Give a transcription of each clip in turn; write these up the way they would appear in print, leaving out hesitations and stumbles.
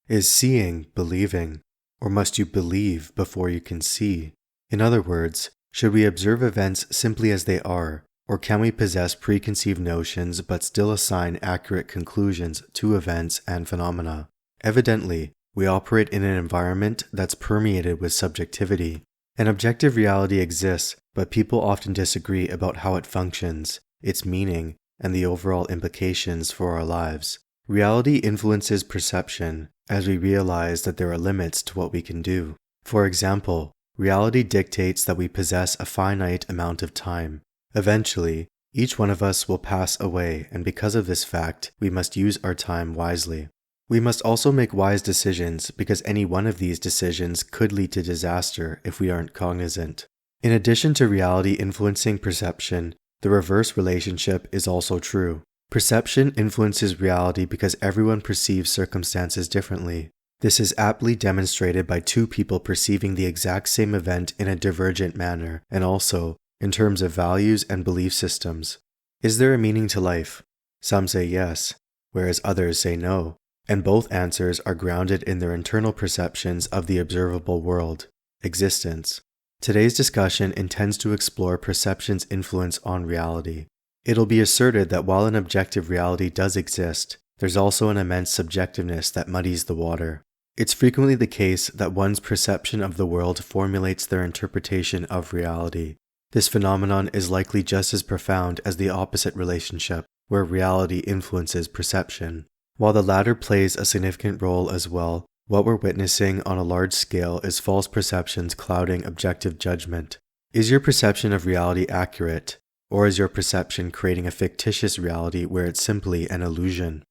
Is seeing believing? Or must you believe before you can see? In other words, should we observe events simply as they are, or can we possess preconceived notions but still assign accurate conclusions to events and phenomena? Evidently, we operate in an environment that's permeated with subjectivity. An objective reality exists, but people often disagree about how it functions, its meaning, and the overall implications for our lives. Reality influences perception, as we realize that there are limits to what we can do. For example, reality dictates that we possess a finite amount of time. Eventually, each one of us will pass away, and because of this fact, we must use our time wisely. We must also make wise decisions because any one of these decisions could lead to disaster if we aren't cognizant. In addition to reality influencing perception, the reverse relationship is also true. Perception influences reality because everyone perceives circumstances differently. This is aptly demonstrated by two people perceiving the exact same event in a divergent manner, and also in terms of values and belief systems. Is there a meaning to life? Some say yes, whereas others say no, and both answers are grounded in their internal perceptions of the observable world, existence. Today's discussion intends to explore perception's influence on reality. It'll be asserted that while an objective reality does exist, there's also an immense subjectiveness that muddies the water. It's frequently the case that one's perception of the world formulates their interpretation of reality. This phenomenon is likely just as profound as the opposite relationship, where reality influences perception. While the latter plays a significant role as well, what we're witnessing on a large scale is false perceptions clouding objective judgment. Is your perception of reality accurate, or is your perception creating a fictitious reality where it's simply an illusion?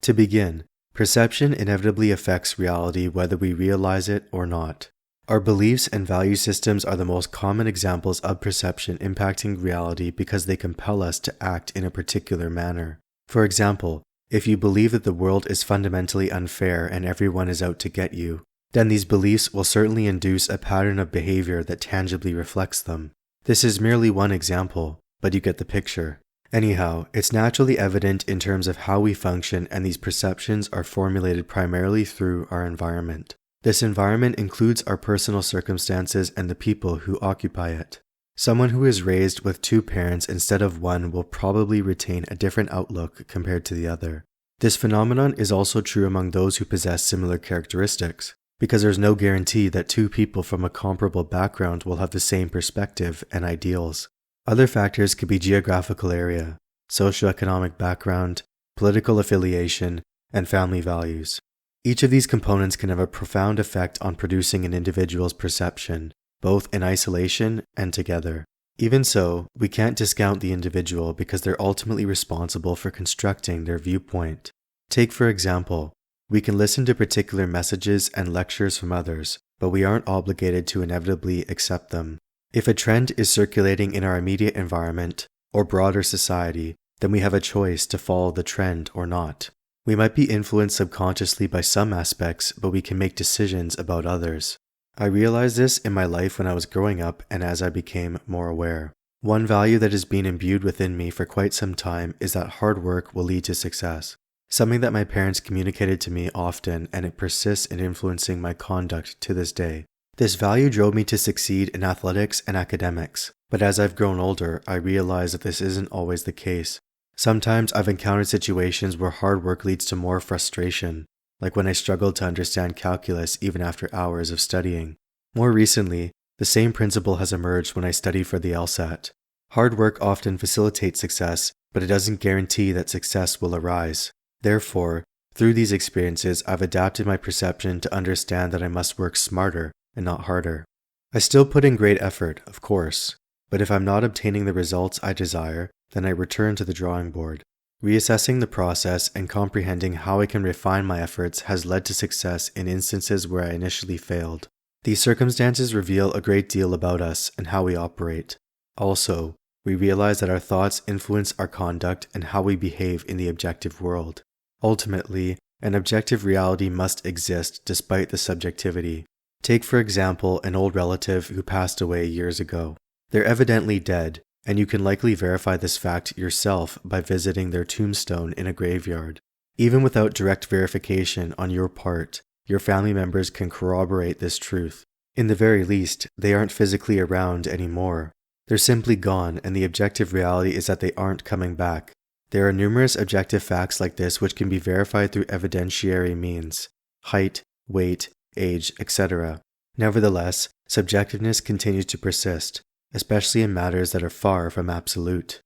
To begin, perception inevitably affects reality whether we realize it or not. Our beliefs and value systems are the most common examples of perception impacting reality because they compel us to act in a particular manner. For example, if you believe that the world is fundamentally unfair and everyone is out to get you, then these beliefs will certainly induce a pattern of behavior that tangibly reflects them. This is merely one example, but you get the picture. Anyhow, it's naturally evident in terms of how we function, and these perceptions are formulated primarily through our environment. This environment includes our personal circumstances and the people who occupy it. Someone who is raised with two parents instead of one will probably retain a different outlook compared to the other. This phenomenon is also true among those who possess similar characteristics, because there's no guarantee that two people from a comparable background will have the same perspective and ideals. Other factors could be geographical area, socioeconomic background, political affiliation, and family values. Each of these components can have a profound effect on producing an individual's perception, both in isolation and together. Even so, we can't discount the individual because they're ultimately responsible for constructing their viewpoint. Take, for example, we can listen to particular messages and lectures from others, but we aren't obligated to inevitably accept them. If a trend is circulating in our immediate environment or broader society, then we have a choice to follow the trend or not. We might be influenced subconsciously by some aspects, but we can make decisions about others. I realized this in my life when I was growing up and as I became more aware. One value that has been imbued within me for quite some time is that hard work will lead to success. Something that my parents communicated to me often, and it persists in influencing my conduct to this day. This value drove me to succeed in athletics and academics, but as I've grown older, I realize that this isn't always the case. Sometimes I've encountered situations where hard work leads to more frustration, like when I struggled to understand calculus even after hours of studying. More recently, the same principle has emerged when I study for the LSAT. Hard work often facilitates success, but it doesn't guarantee that success will arise. Therefore, through these experiences, I've adapted my perception to understand that I must work smarter and not harder. I still put in great effort, of course, but if I'm not obtaining the results I desire, then I return to the drawing board. Reassessing the process and comprehending how I can refine my efforts has led to success in instances where I initially failed. These circumstances reveal a great deal about us and how we operate. Also, we realize that our thoughts influence our conduct and how we behave in the objective world. Ultimately, an objective reality must exist despite the subjectivity. Take, for example, an old relative who passed away years ago. They're evidently dead, and you can likely verify this fact yourself by visiting their tombstone in a graveyard. Even without direct verification on your part, your family members can corroborate this truth. In the very least, they aren't physically around anymore. They're simply gone, and the objective reality is that they aren't coming back. There are numerous objective facts like this which can be verified through evidentiary means: height, weight, age, etc. Nevertheless, subjectiveness continues to persist, especially in matters that are far from absolute.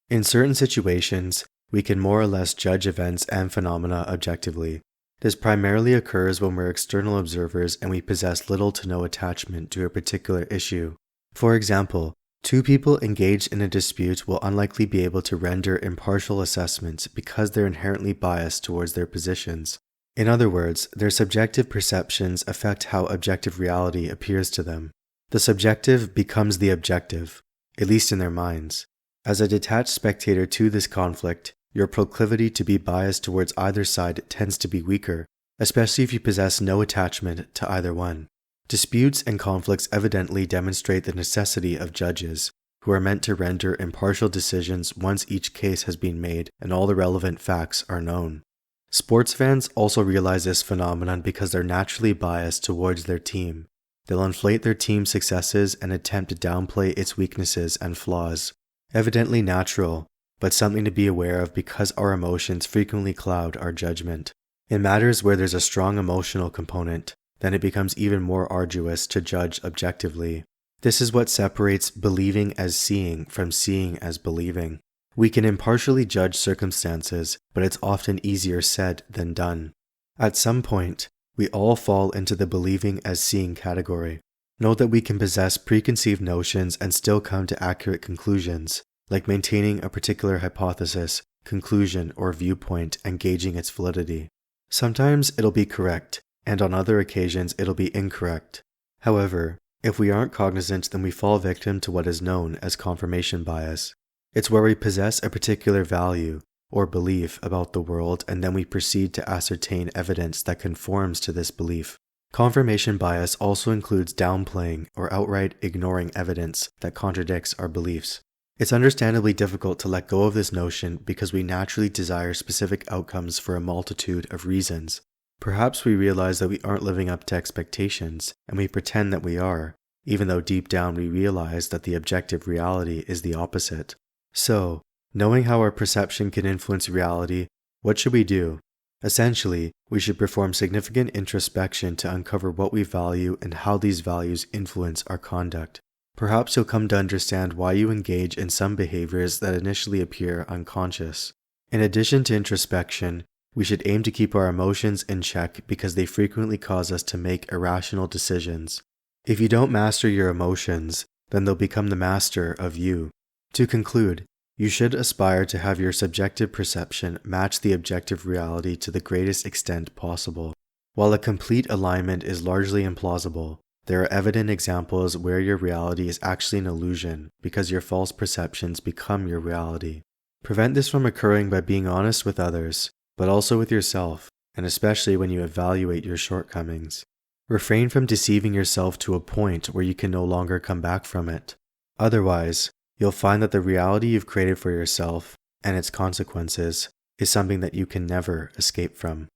In certain situations, we can more or less judge events and phenomena objectively. This primarily occurs when we're external observers and we possess little to no attachment to a particular issue. For example, two people engaged in a dispute will unlikely be able to render impartial assessments because they're inherently biased towards their positions. In other words, their subjective perceptions affect how objective reality appears to them. The subjective becomes the objective, at least in their minds. As a detached spectator to this conflict, your proclivity to be biased towards either side tends to be weaker, especially if you possess no attachment to either one. Disputes and conflicts evidently demonstrate the necessity of judges, who are meant to render impartial decisions once each case has been made and all the relevant facts are known. Sports fans also realize this phenomenon because they're naturally biased towards their team. They'll inflate their team's successes and attempt to downplay its weaknesses and flaws. Evidently natural, but something to be aware of because our emotions frequently cloud our judgment. In matters where there's a strong emotional component, then it becomes even more arduous to judge objectively. This is what separates believing as seeing from seeing as believing. We can impartially judge circumstances, but it's often easier said than done. At some point, we all fall into the believing as seeing category. Note that we can possess preconceived notions and still come to accurate conclusions, like maintaining a particular hypothesis, conclusion, or viewpoint and gauging its validity. Sometimes it'll be correct, and on other occasions it'll be incorrect. However, if we aren't cognizant, then we fall victim to what is known as confirmation bias. It's where we possess a particular value or belief about the world and then we proceed to ascertain evidence that conforms to this belief. Confirmation bias also includes downplaying or outright ignoring evidence that contradicts our beliefs. It's understandably difficult to let go of this notion because we naturally desire specific outcomes for a multitude of reasons. Perhaps we realize that we aren't living up to expectations, and we pretend that we are, even though deep down we realize that the objective reality is the opposite. So, knowing how our perception can influence reality, what should we do? Essentially, we should perform significant introspection to uncover what we value and how these values influence our conduct. Perhaps you'll come to understand why you engage in some behaviors that initially appear unconscious. In addition to introspection, we should aim to keep our emotions in check because they frequently cause us to make irrational decisions. If you don't master your emotions, then they'll become the master of you. To conclude, you should aspire to have your subjective perception match the objective reality to the greatest extent possible. While a complete alignment is largely implausible, there are evident examples where your reality is actually an illusion because your false perceptions become your reality. Prevent this from occurring by being honest with others, but also with yourself, and especially when you evaluate your shortcomings. Refrain from deceiving yourself to a point where you can no longer come back from it. Otherwise, you'll find that the reality you've created for yourself, and its consequences, is something that you can never escape from.